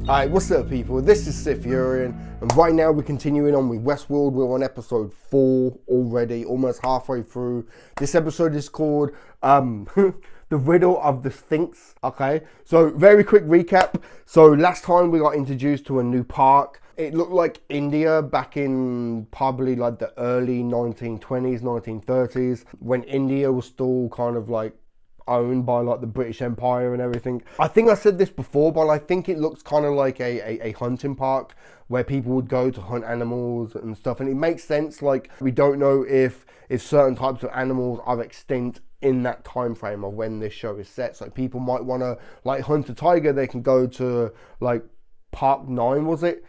Alright, what's up people? This is SiTHFuRiON, and right now we're continuing on with Westworld. We're on episode 4 already, almost halfway through. This episode is called The Riddle of the Sphinx. Okay, so very quick recap. So last time we got introduced to a new park. It looked like India back in probably like the early 1920s, 1930s, when India was still kind of like owned by like the British Empire and everything. I think I said this before, but I think it looks kind of like a hunting park where people would go to hunt animals and stuff. And it makes sense. Like, we don't know if certain types of animals are extinct in that time frame of when this show is set. So people might want to like hunt a tiger. They can go to like Park 9, was it?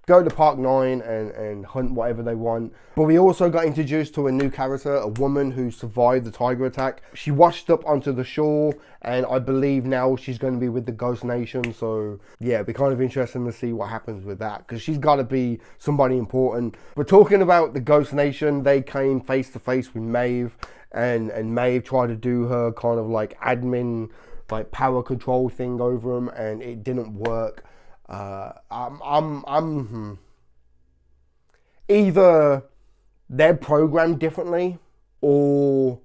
Go to Park 9 and hunt whatever they want. But we also got introduced to a new character, a woman who survived the tiger attack. She washed up onto the shore, and I believe now she's going to be with the Ghost Nation. So yeah, it'd be kind of interesting to see what happens with that, because she's got to be somebody important. We're talking about the Ghost Nation. They came face to face with Maeve, and Maeve tried to do her kind of like admin, like power control thing over them, and it didn't work. Either they're programmed differently, or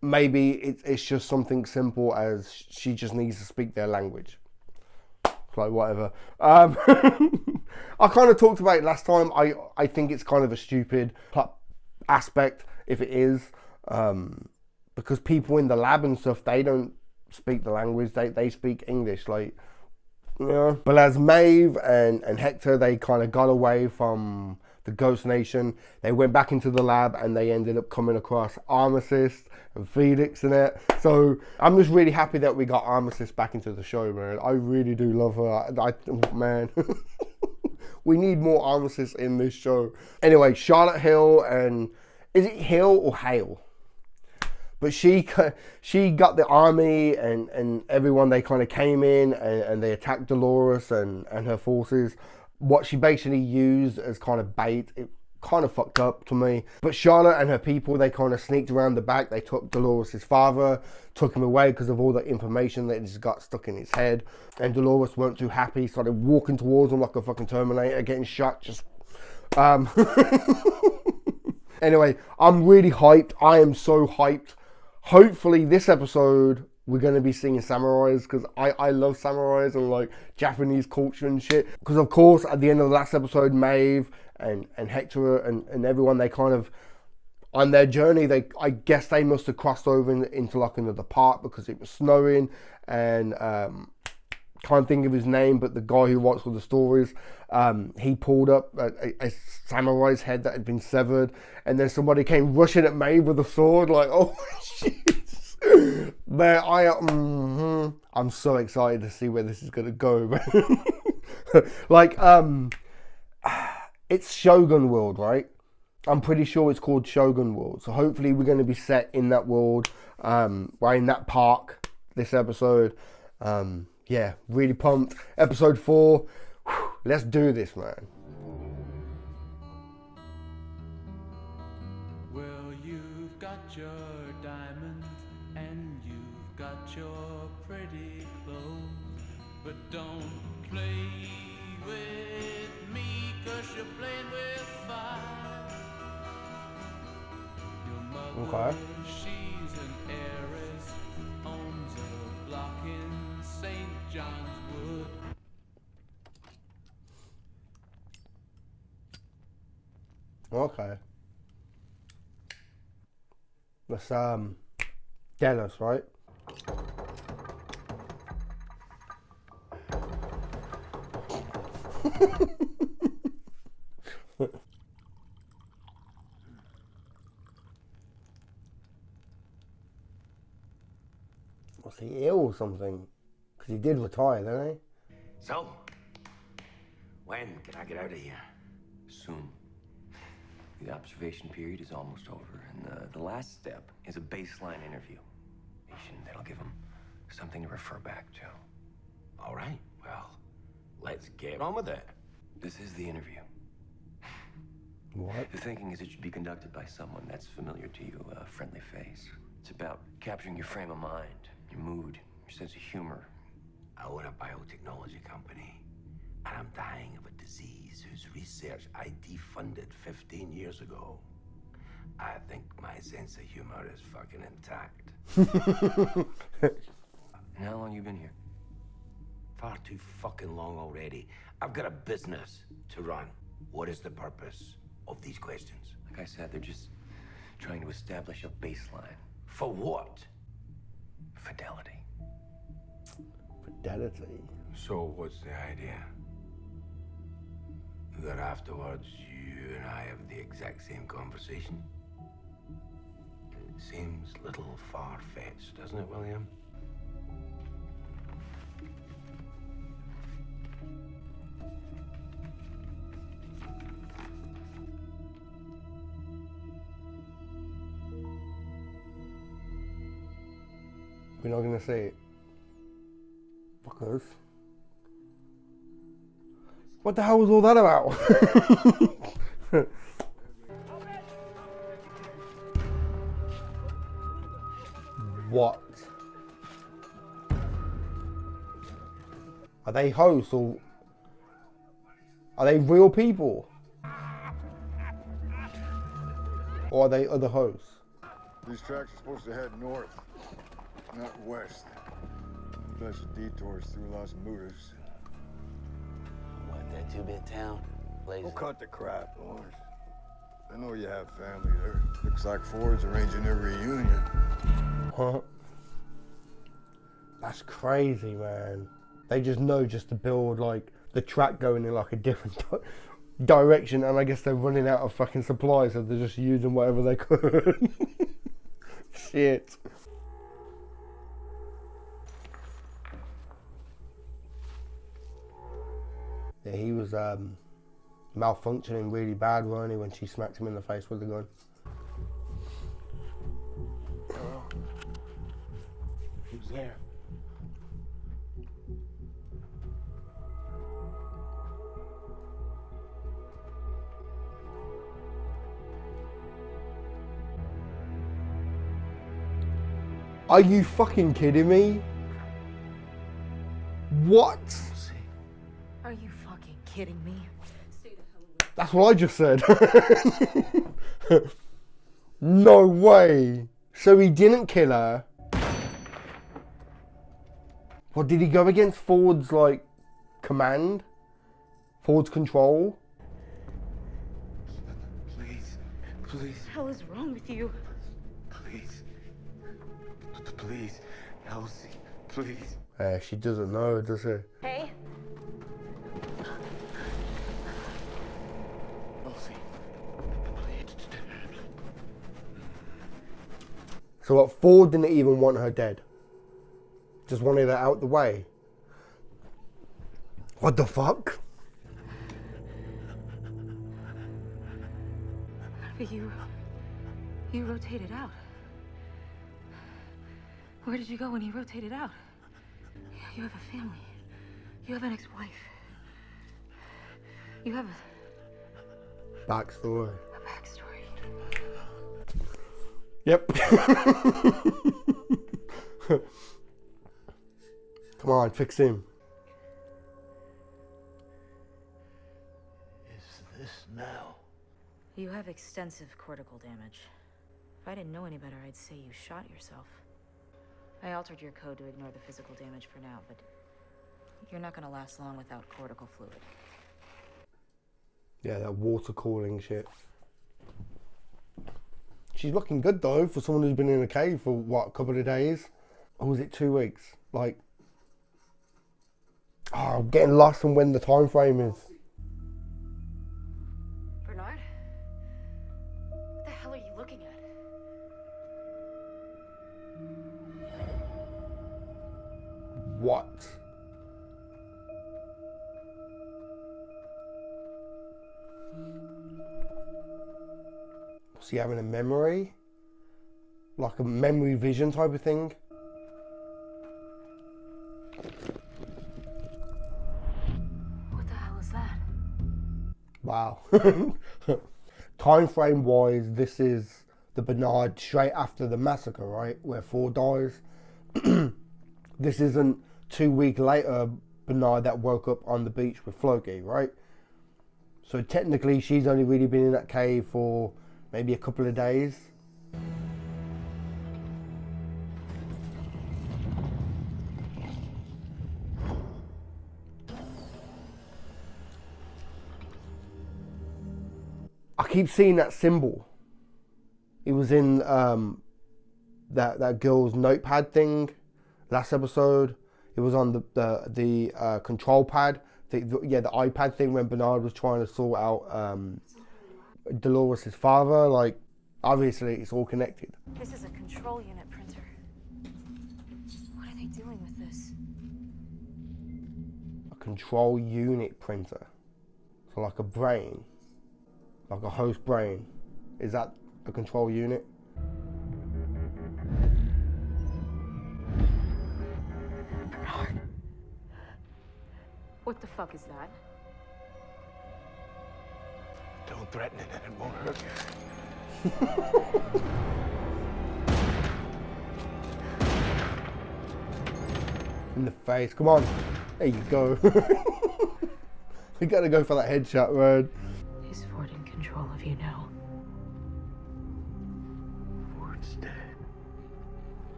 maybe it's just something simple as she just needs to speak their language. Like, whatever. I kind of talked about it last time. I think it's kind of a stupid aspect if it is, because people in the lab and stuff, they don't speak the language. They speak English, like. Yeah. But as Maeve and Hector, they kind of got away from the Ghost Nation. They went back into the lab and they ended up coming across Armistice and Felix in it. So I'm just really happy that we got Armistice back into the show, man. I really do love her. Man, we need more Armistice in this show. Anyway, Charlotte Hill, and is it Hill or Hale? But she got the army and everyone. They kind of came in and they attacked Dolores and her forces. What she basically used as kind of bait, it kind of fucked up to me. But Charlotte and her people, they kind of sneaked around the back. They took Dolores' father, took him away because of all the information that just got stuck in his head. And Dolores weren't too happy, started walking towards him like a fucking Terminator, getting shot. Just Anyway, I'm really hyped. I am so hyped. Hopefully this episode we're going to be seeing samurais, because I love samurais and like Japanese culture and shit. Because of course at the end of the last episode, Maeve and Hector and everyone, they kind of, on their journey, I guess they must have crossed over into like another part because it was snowing. And can't think of his name, but the guy who writes all the stories, he pulled up a samurai's head that had been severed, and then somebody came rushing at Maeve with a sword, like, oh shit. Man, I'm so excited to see where this is gonna go, man. Like, it's Shogun World, right? I'm pretty sure it's called Shogun World, so hopefully we're gonna be set in that world, right in that park this episode. Yeah, really pumped. Episode 4. Whew, let's do this, man. Well, you've got your diamonds and you've got your pretty clothes, but don't play with me, 'cause you're playing with fire. Your mother, she's an heiress, owns a block in St. John's Wood. Okay. That's Dennis, right? Was he ill or something? Because he did retire, didn't he? So, when can I get out of here? Soon. The observation period is almost over, and the last step is a baseline interview. That'll give him something to refer back to. All right, well, let's get on with it. This is the interview. What? The thinking is it should be conducted by someone that's familiar to you, a friendly face. It's about capturing your frame of mind, your mood, your sense of humor. I own a biotechnology company, and I'm dying of a disease whose research I defunded 15 years ago. I think my sense of humor is fucking intact. And how long you been here? Far too fucking long already. I've got a business to run. What is the purpose of these questions? Like I said, they're just trying to establish a baseline. For what? Fidelity. Fidelity. So what's the idea? That afterwards you and I have the exact same conversation? Seems a little far-fetched, doesn't it, William? We're not gonna say it. Fuckers. What the hell was all that about? What? Are they hosts or are they real people? Or are they other hosts? These tracks are supposed to head north, not west. Bunch of detours through Las Mudas. What, that two-bit town? Lazy. Oh, cut the crap, Lawrence. I know you have family there. Looks like Ford's arranging their reunion. Huh? That's crazy, man. They just know just to build like the track going in like a different direction, and I guess they're running out of fucking supplies, so they're just using whatever they could. Shit. Yeah, he was malfunctioning really bad, weren't he, when she smacked him in the face with the gun. Who's there? Are you fucking kidding me? What? Are you fucking kidding me? That's what I just said. No way. So he didn't kill her. What, did he go against Ford's, like, command? Ford's control? Please, please, What the hell is wrong with you? please, please, Elsie, please. She doesn't know, does she? Hey? Elsie, please. So what, Ford didn't even want her dead? Just wanted her out the way? What the fuck? But you rotated out. Where did you go when you rotated out? You have a family. You have an ex-wife. You have a Backstory. backstory. Yep. Come on, fix him. Is this now? You have extensive cortical damage. If I didn't know any better, I'd say you shot yourself. I altered your code to ignore the physical damage for now, but you're not gonna last long without cortical fluid. Yeah, that water cooling shit. She's looking good though for someone who's been in a cave for what, a couple of days? Or was it 2 weeks? Like, I'm getting lost on when the time frame is. Bernard? What the hell are you looking at? What? Was he having a memory? Like a memory vision type of thing? What the hell is that? Wow. Time frame wise, this is the Bernard straight after the massacre, right? Where Ford dies. This isn't 2 weeks later, Bernard that woke up on the beach with Floki, right? So technically, she's only really been in that cave for maybe a couple of days. I keep seeing that symbol. It was in that girl's notepad thing last episode. It was on the control pad. The iPad thing when Bernard was trying to sort out Dolores' father. Like, obviously, it's all connected. This is a control unit printer. What are they doing with this? A control unit printer. So like a brain. Like a host brain. Is that a control unit? Bernard. What the fuck is that? Don't threaten it and it won't hurt you. In the face. Come on. There you go. You gotta go for that headshot, man. Is Ford in control of you now? Ford's dead.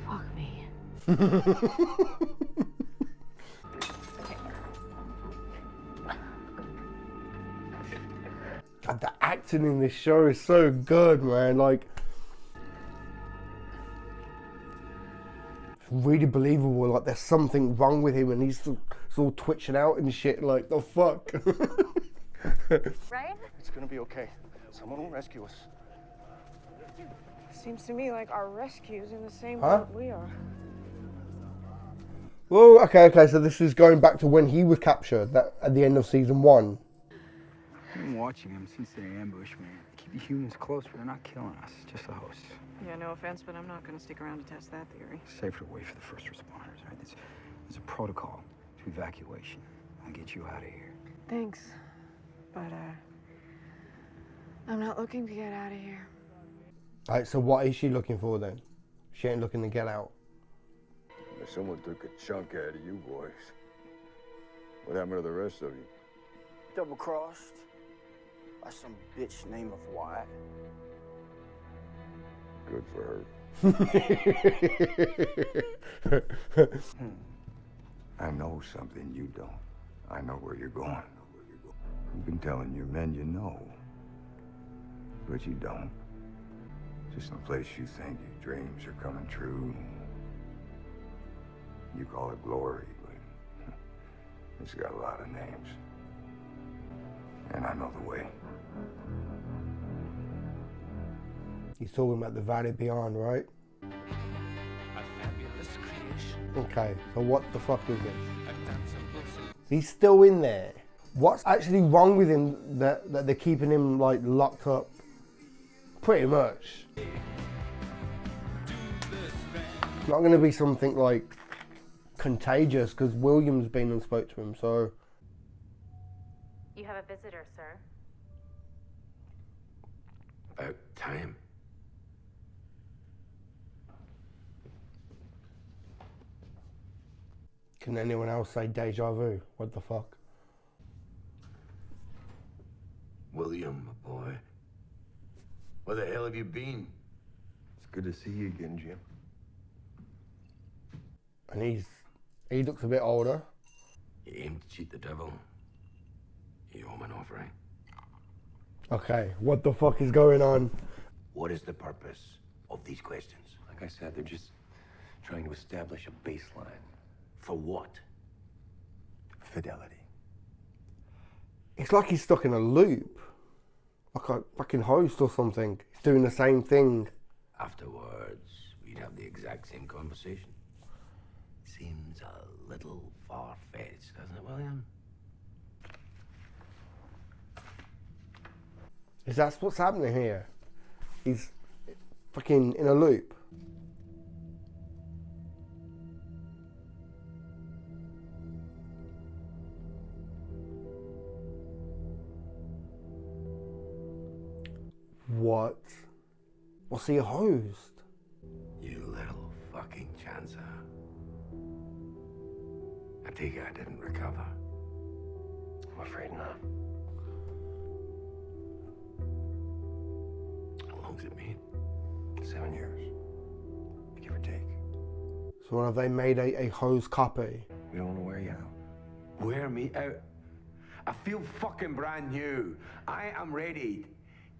Fuck me. God, the acting in this show is so good, man. Like, it's really believable. Like, there's something wrong with him and he's all twitching out and shit. Like, the fuck? Right? It's gonna be okay. Someone will rescue us. Seems to me like our rescue's in the same Huh? boat we are. Well, okay. So this is going back to when he was captured at the end of season 1. I've been watching them since they ambushed me. They keep the humans close, but they're not killing us. Just the hosts. Yeah, no offense, but I'm not gonna stick around to test that theory. Safer to wait for the first responders, right? There's a protocol to evacuation. I'll get you out of here. Thanks, but I'm not looking to get out of here. Alright, so what is she looking for then? She ain't looking to get out. Someone took a chunk out of you boys. What happened to the rest of you? Double-crossed by some bitch named of Wyatt. Good for her. I know something you don't. I know where you're going. You've been telling your men you know, but you don't. Just some place you think your dreams are coming true. You call it glory, but it's got a lot of names. And I know the way. He's talking about the valley beyond, right? A fabulous creation. Okay, so what the fuck is this? A danceable He's still in there. What's actually wrong with him that they're keeping him like locked up? Pretty much. It's not going to be something like contagious because William's been and spoke to him, so. You have a visitor, sir. About time. Can anyone else say deja vu? What the fuck? William, my boy. Where the hell have you been? It's good to see you again, Jim. And he looks a bit older. You aim to cheat the devil. You owe him an offering. Okay, what the fuck is going on? What is the purpose of these questions? Like I said, they're just trying to establish a baseline. For what? Fidelity. It's like he's stuck in a loop. Like a fucking host or something. He's doing the same thing. Afterwards, we'd have the exact same conversation. Seems a little far-fetched, doesn't it, William? Is that what's happening here? He's fucking in a loop. What? Was he a host? You little fucking chancer. I take it I didn't recover. I'm afraid not. How long's it been? 7 years. Give or take. So have they made a hose copy? We don't want to wear you out. Wear me out. I feel fucking brand new. I am ready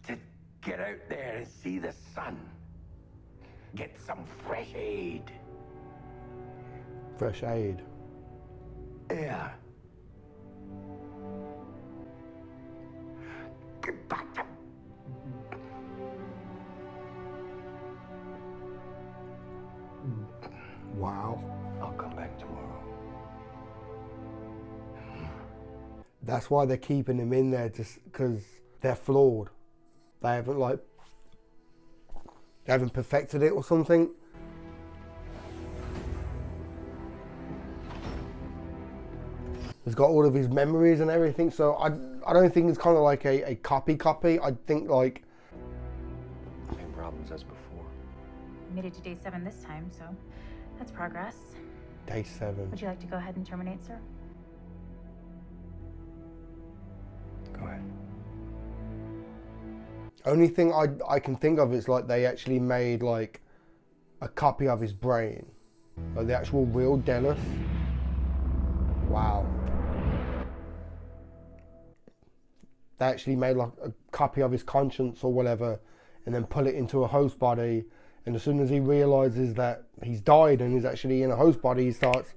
to get out there and see the sun. Get some fresh aid. Fresh aid. Yeah. Get back to... Wow. I'll come back tomorrow. That's why they're keeping him in there, just because they're flawed. They haven't perfected it or something. He's got all of his memories and everything, so I don't think it's kind of like a copy. I think like... Same problems as before. Made it to day 7 this time, so that's progress. Day 7. Would you like to go ahead and terminate, sir? Go ahead. Only thing I can think of is like they actually made like a copy of his brain. Like the actual real Delos. Wow. They actually made like a copy of his conscience or whatever and then put it into a host body, and as soon as he realizes that he's died and he's actually in a host body, he starts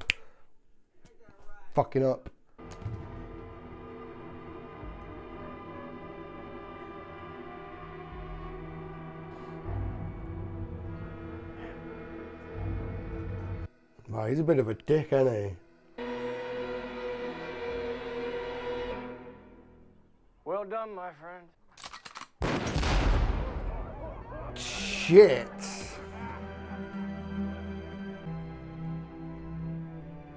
fucking up. Wow, he's a bit of a dick, isn't he? Well done, my friend. Shit.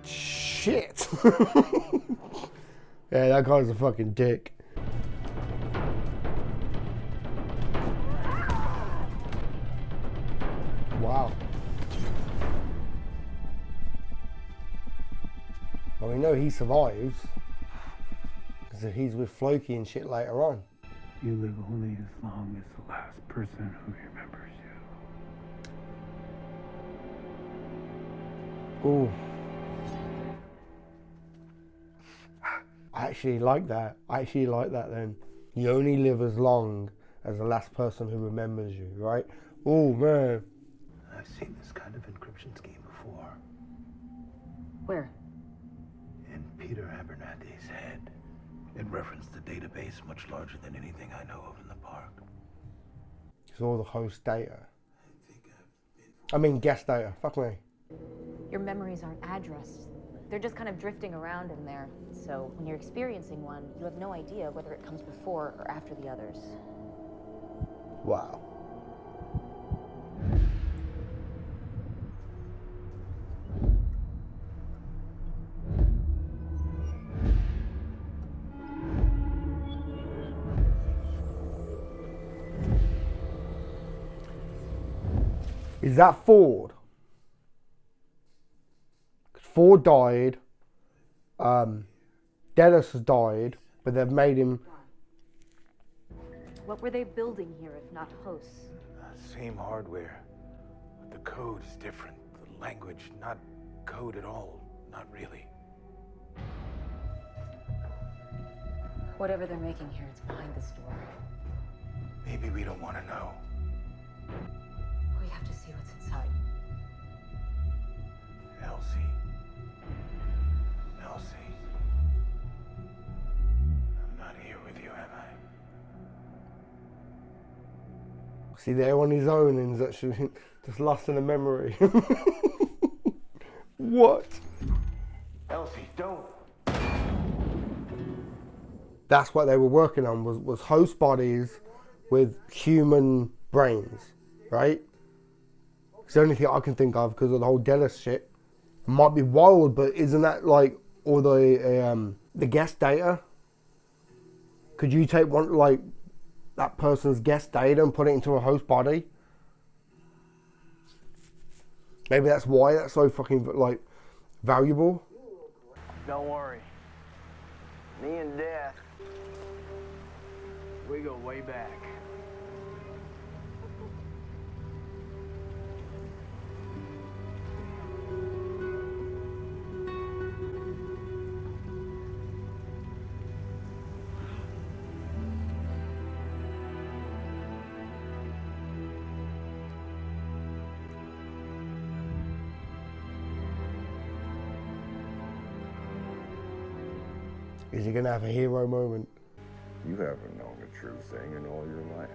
Shit. Yeah, that guy's a fucking dick. Wow. Well, we know he survives because he's with Floki and shit later on. You live only as long as the last person who remembers you. Ooh. I actually like that. Then. You only live as long as the last person who remembers you, right? Oh, man. I've seen this kind of encryption scheme before. Where? In Peter Abernathy's head. It referenced a database much larger than anything I know of in the park. It's all the host data. I mean guest data. Fuck me. Your memories aren't addressed. They're just kind of drifting around in there. So when you're experiencing one, you have no idea whether it comes before or after the others. Wow. Is that Ford? Ford died. Delos has died, but they've made him. What were they building here if not hosts? Same hardware, but the code is different. The language, not code at all. Not really. Whatever they're making here, it's behind this door. Maybe we don't want to know. We have to see what's inside. Elsie. I'm not here with you, am I? See, they're on his own and he's actually just lost in a memory. What? Elsie, don't. That's what they were working on, was host bodies with human brains, right? It's the only thing I can think of because of the whole Delos shit. It might be wild, but isn't that like all the guest data? Could you take one like that person's guest data and put it into a host body? Maybe that's why that's so fucking like valuable. Don't worry. Me and Death, we go way back. Is he gonna have a hero moment? You haven't known the true thing in all your life.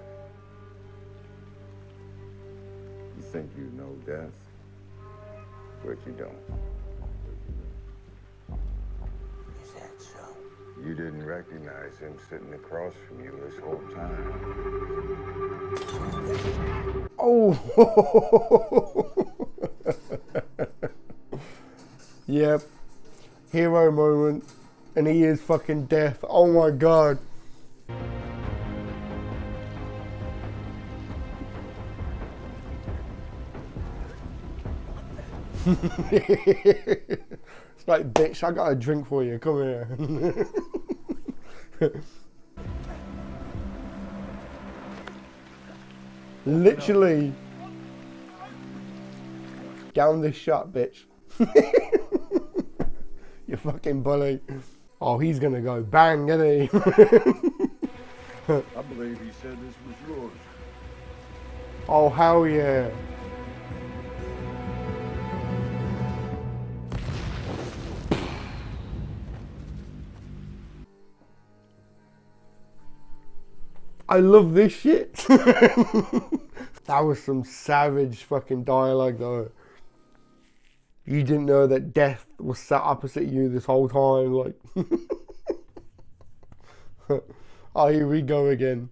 You think you know death, but you don't. Is that so? You didn't recognize him sitting across from you this whole time. Oh! Yep. Hero moment. And he is fucking Death. Oh my god. It's like, bitch, I got a drink for you. Come here. Literally. Down this shot, bitch. You fucking bully. Oh, he's gonna go bang, isn't he? I believe he said this was yours. Oh, hell yeah. I love this shit. That was some savage fucking dialogue though. You didn't know that Death was sat opposite you this whole time, like. Oh, here we go again.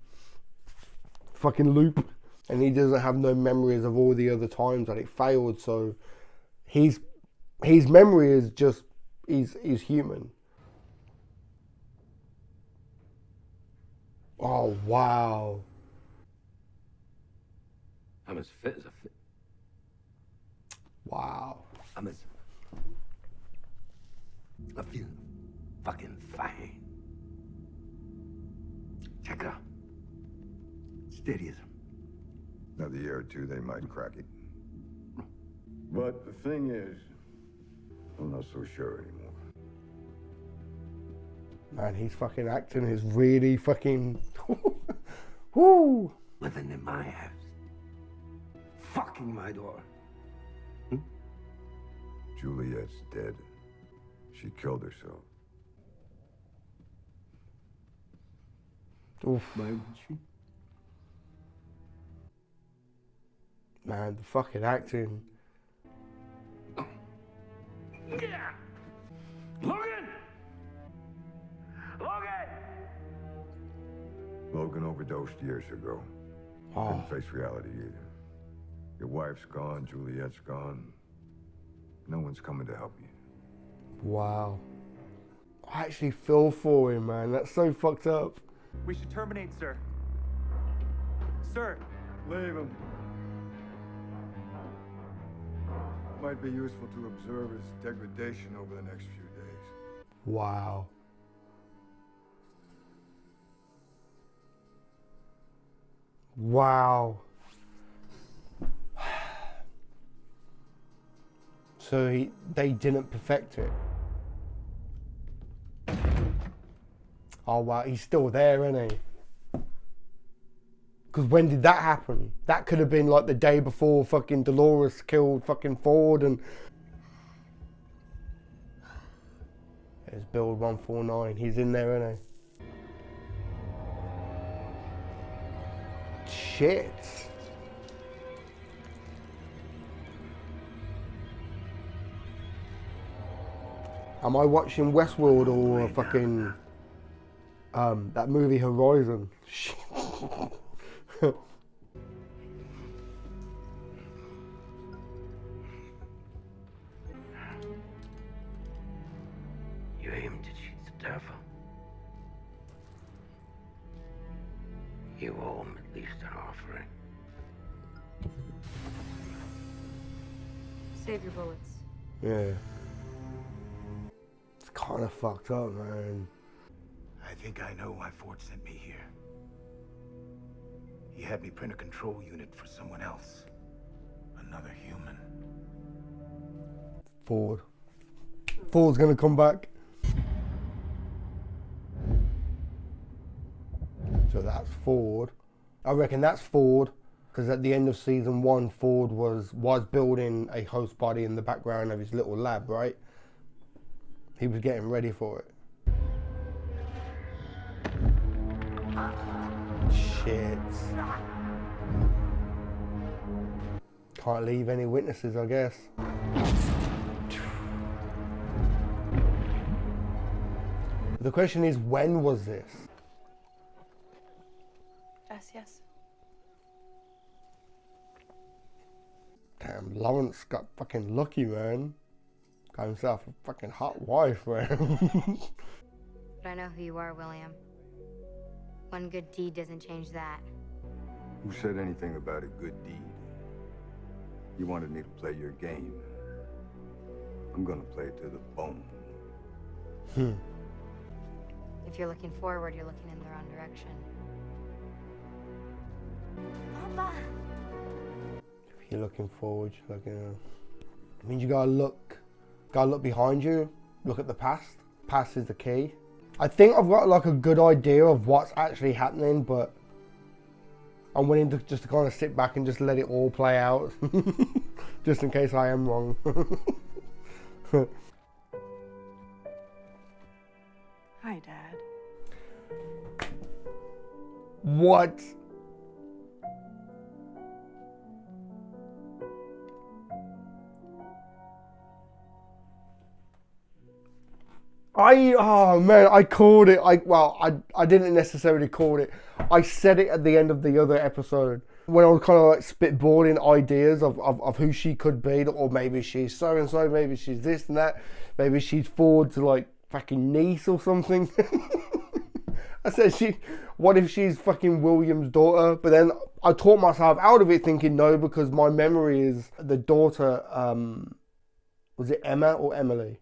Fucking loop. And he doesn't have no memories of all the other times that it failed, so his memory is just, he's human. Oh, wow. I'm as fit as a fit. Wow. I feel fucking fine. Check it out. Steady as Another year or two, they might crack it. But the thing is, I'm not so sure anymore. Man, his fucking acting is really fucking. Woo! living in my house. Fucking my daughter. Juliet's dead. She killed herself. Oof. Why would she? Man, the fucking acting. Yeah! Logan! Logan! Logan overdosed years ago. Oh. Didn't face reality either. Your wife's gone, Juliet's gone. No one's coming to help you. Wow. I actually feel for him, man. That's so fucked up. We should terminate, sir. Sir! Leave him. Might be useful to observe his degradation over the next few days. Wow. Wow. So they didn't perfect it. Oh wow, he's still there, isn't he? Because when did that happen? That could have been like the day before fucking Dolores killed fucking Ford and... There's Build 149, he's in there, isn't he? Shit. Am I watching Westworld or fucking that movie Horizon? You aim to cheat the devil. You owe him at least an offering. Save your bullets. Yeah. It's kind of fucked up, man. I think I know why Ford sent me here. He had me print a control unit for someone else. Another human. Ford. Ford's gonna come back. So that's Ford. I reckon that's Ford, because at the end of season 1, Ford was building a host body in the background of his little lab, right? He was getting ready for it. Shit. Can't leave any witnesses, I guess. The question is, when was this? Yes. Damn, Lawrence got fucking lucky, man. Got himself a fucking hot wife, man. But I know who you are, William. One good deed doesn't change that. Who said anything about a good deed? You wanted me to play your game. I'm gonna play it to the bone. If you're looking forward, you're looking in the wrong direction. Mama! If you're looking forward, you're looking... I mean, you gotta look behind you, look at the past. Past is the key. I think I've got like a good idea of what's actually happening, but I'm willing to just kind of sit back and just let it all play out, just in case I am wrong. Hi, Dad. What? Oh man, I called it. I didn't necessarily call it. I said it at the end of the other episode when I was kind of like spitballing ideas of who she could be, or maybe she's so and so, maybe she's this and that, maybe she's Ford's like fucking niece or something. I said what if she's fucking William's daughter? But then I talked myself out of it, thinking no, because my memory is the daughter. Was it Emma or Emily?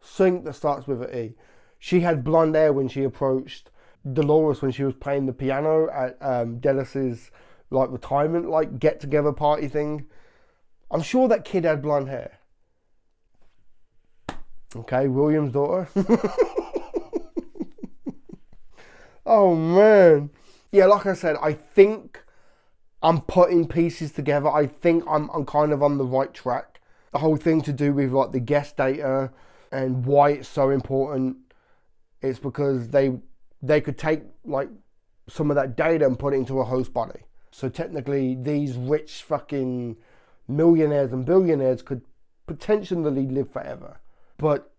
Something that starts with an E. She had blonde hair when she approached Dolores when she was playing the piano at Dallas's like retirement like get together party thing. I'm sure that kid had blonde hair. Okay, William's daughter. Oh man. Yeah, like I said, I think I'm putting pieces together. I think I'm kind of on the right track. The whole thing to do with like the guest data and why it's so important, it's because they could take like some of that data and put it into a host body. So technically these rich fucking millionaires and billionaires could potentially live forever. But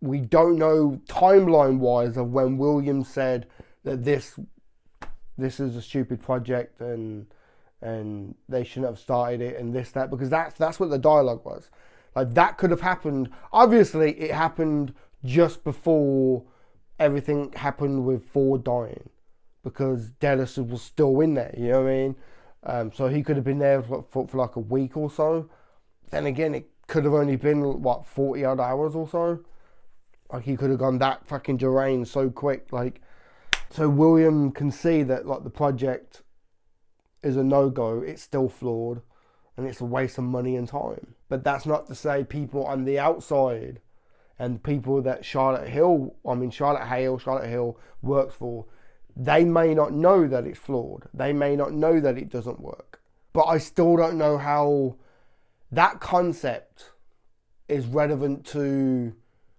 we don't know timeline wise of when William said that this is a stupid project and they shouldn't have started it and this, that, because that's what the dialogue was. Like that could have happened. Obviously it happened just before everything happened with Ford dying, because Dallas was still in there, you know what I mean? So he could have been there for like a week or so. Then again, it could have only been, what, 40 odd hours or so? Like he could have gone that fucking deranged so quick. Like, so William can see that like the project is a no-go, it's still flawed, and it's a waste of money and time. But that's not to say people on the outside and people that Charlotte Hill works for, they may not know that it's flawed. They may not know that it doesn't work. But I still don't know how that concept is relevant to,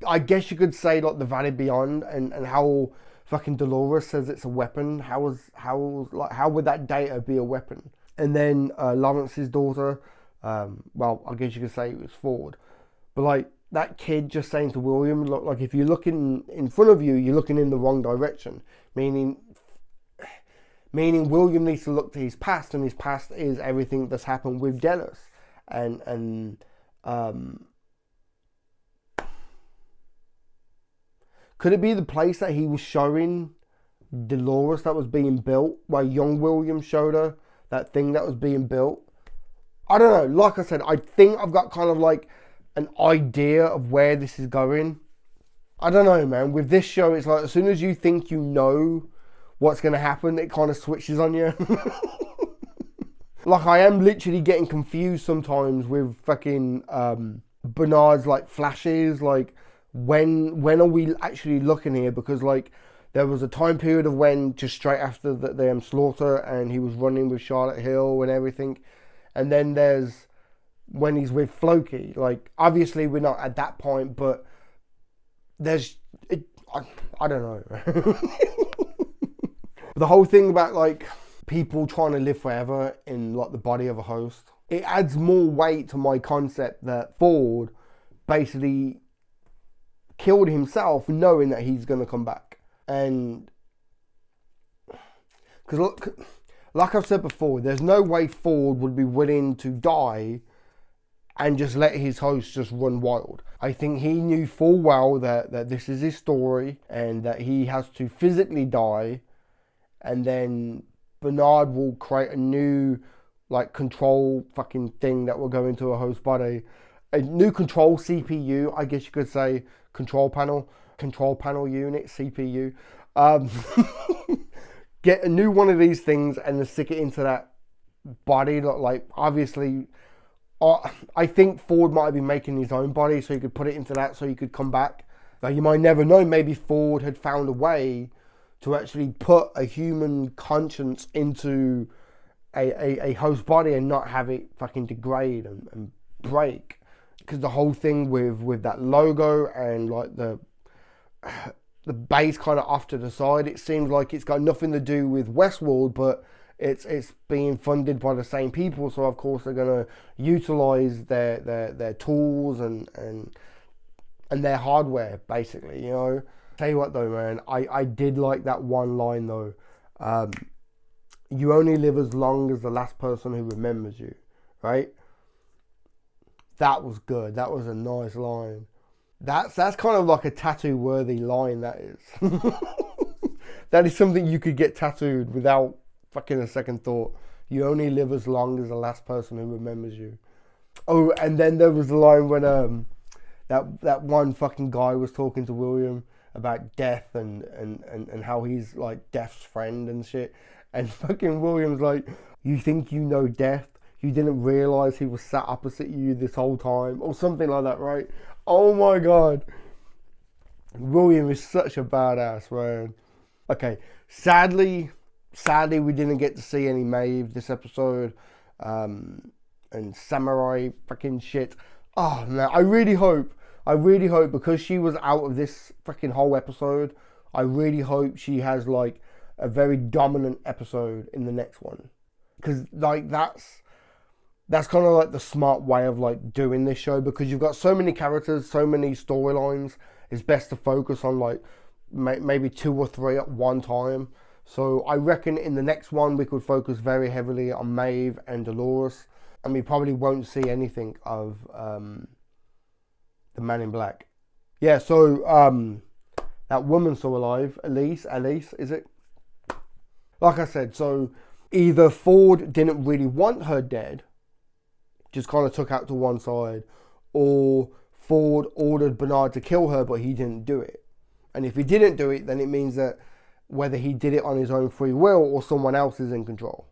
I guess you could say like the Valley Beyond and how fucking Dolores says it's a weapon. How would that data be a weapon? And then Lawrence's daughter, well, I guess you could say it was Ford. But like that kid just saying to William, look, like if you're looking in front of you, you're looking in the wrong direction. Meaning William needs to look to his past, and his past is everything that's happened with Dallas. And could it be the place that he was showing Dolores that was being built, where young William showed her that thing that was being built? I don't know. Like I said, I think I've got kind of like an idea of where this is going. I don't know, man. With this show, it's like as soon as you think you know what's going to happen, it kind of switches on you. Like, I am literally getting confused sometimes with fucking Bernard's, like, flashes. Like, when are we actually looking here? Because, like, there was a time period of when, just straight after the slaughter, and he was running with Charlotte Hill and everything. And then there's when he's with Floki. Like, obviously we're not at that point, but there's... I don't know. The whole thing about, like, people trying to live forever in, like, the body of a host, it adds more weight to my concept that Ford basically killed himself knowing that he's going to come back. And because look, like I've said before, there's no way Ford would be willing to die and just let his host just run wild. I think he knew full well that this is his story and that he has to physically die, and then Bernard will create a new, like, control fucking thing that will go into a host body. A new control CPU, I guess you could say, control panel unit, CPU. Get a new one of these things and then stick it into that body. Like, obviously, I think Ford might have been making his own body so he could put it into that so he could come back. Now, you might never know, maybe Ford had found a way to actually put a human conscience into a host body and not have it fucking degrade and break. Because the whole thing with that logo and, like, the base kind of off to the side, it seems like it's got nothing to do with Westworld, but it's being funded by the same people, so of course they're going to utilize their tools and their hardware, basically, you know. Tell you what though, man, I did like that one line though. You only live as long as the last person who remembers you, right? That was good. That was a nice line. That's kind of like a tattoo worthy line, that is. That is something you could get tattooed without fucking a second thought. You only live as long as the last person who remembers you. Oh, and then there was the line when that one fucking guy was talking to William about death and how he's, like, death's friend and shit. And fucking William's like, you think you know death? You didn't realise he was sat opposite you this whole time? Or something like that, right? Oh my god. William is such a badass, man. Okay, sadly we didn't get to see any Maeve this episode. And Samurai fucking shit. Oh man, I really hope because she was out of this freaking whole episode, I really hope she has, like, a very dominant episode in the next one. Because, like, that's kind of like the smart way of, like, doing this show, because you've got so many characters, so many storylines. It's best to focus on, like, maybe 2 or 3 at one time. So I reckon in the next one we could focus very heavily on Maeve and Dolores, and we probably won't see anything of the Man in Black. Yeah, so that woman's still alive, Elise, is it? Like I said, so either Ford didn't really want her dead, just kind of took out to one side, or Ford ordered Bernard to kill her, but he didn't do it. And if he didn't do it, then it means that whether he did it on his own free will or someone else is in control.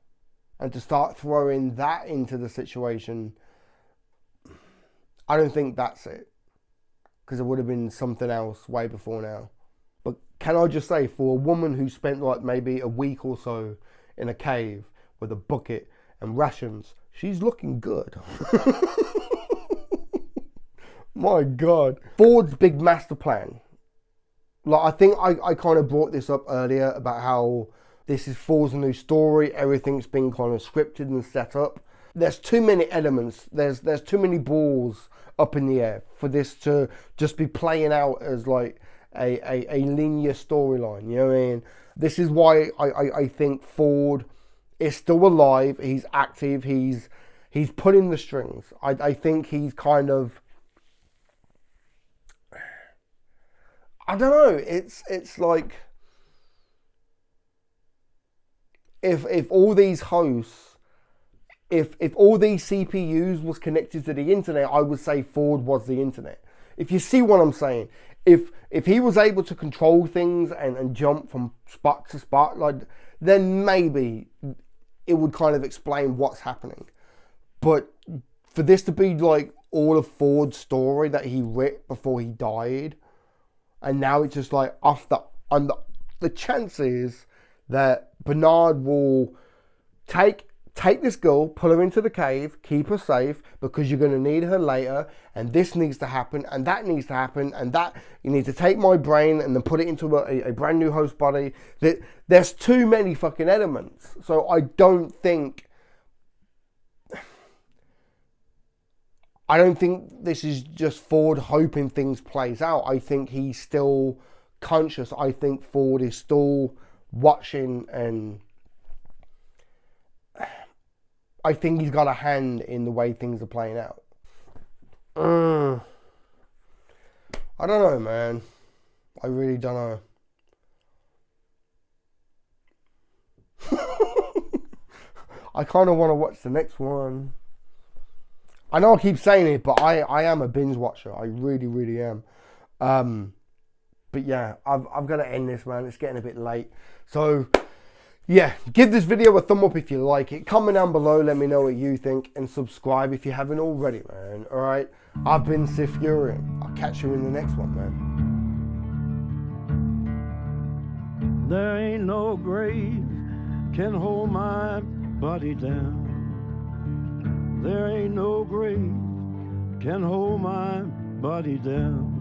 And to start throwing that into the situation, I don't think that's it. Because it would have been something else way before now. But can I just say, for a woman who spent, like, maybe a week or so in a cave with a bucket and rations, she's looking good. My God. Ford's big master plan. Like, I think I kind of brought this up earlier about how this is Ford's new story. Everything's been kind of scripted and set up. There's too many elements. There's too many balls up in the air for this to just be playing out as, like, a linear storyline. You know what I mean? This is why I think Ford is still alive. He's active. He's pulling the strings. I think he's kind of, I don't know. It's like if all these hosts, if all these CPUs was connected to the internet, I would say Ford was the internet. If you see what I'm saying, if he was able to control things and jump from spot to spot, like, then maybe it would kind of explain what's happening. But for this to be like all of Ford's story that he wrote before he died, and now it's just like the chances that Bernard will take this girl, pull her into the cave, keep her safe because you're going to need her later, and this needs to happen, and that needs to happen, and that you need to take my brain and then put it into a brand new host body. There's too many fucking elements. So I don't think this is just Ford hoping things plays out. I think he's still conscious. I think Ford is still watching, and I think he's got a hand in the way things are playing out. I don't know, man. I really don't know. I kind of want to watch the next one. I know I keep saying it, but I am a binge watcher. I really, really am. But yeah, I've got to end this, man. It's getting a bit late. So yeah, give this video a thumb up if you like it. Comment down below, let me know what you think, and subscribe if you haven't already, man. Alright, I've been SiTHFuRioN. I'll catch you in the next one, man. There ain't no grave can hold my body down. There ain't no grave can hold my body down.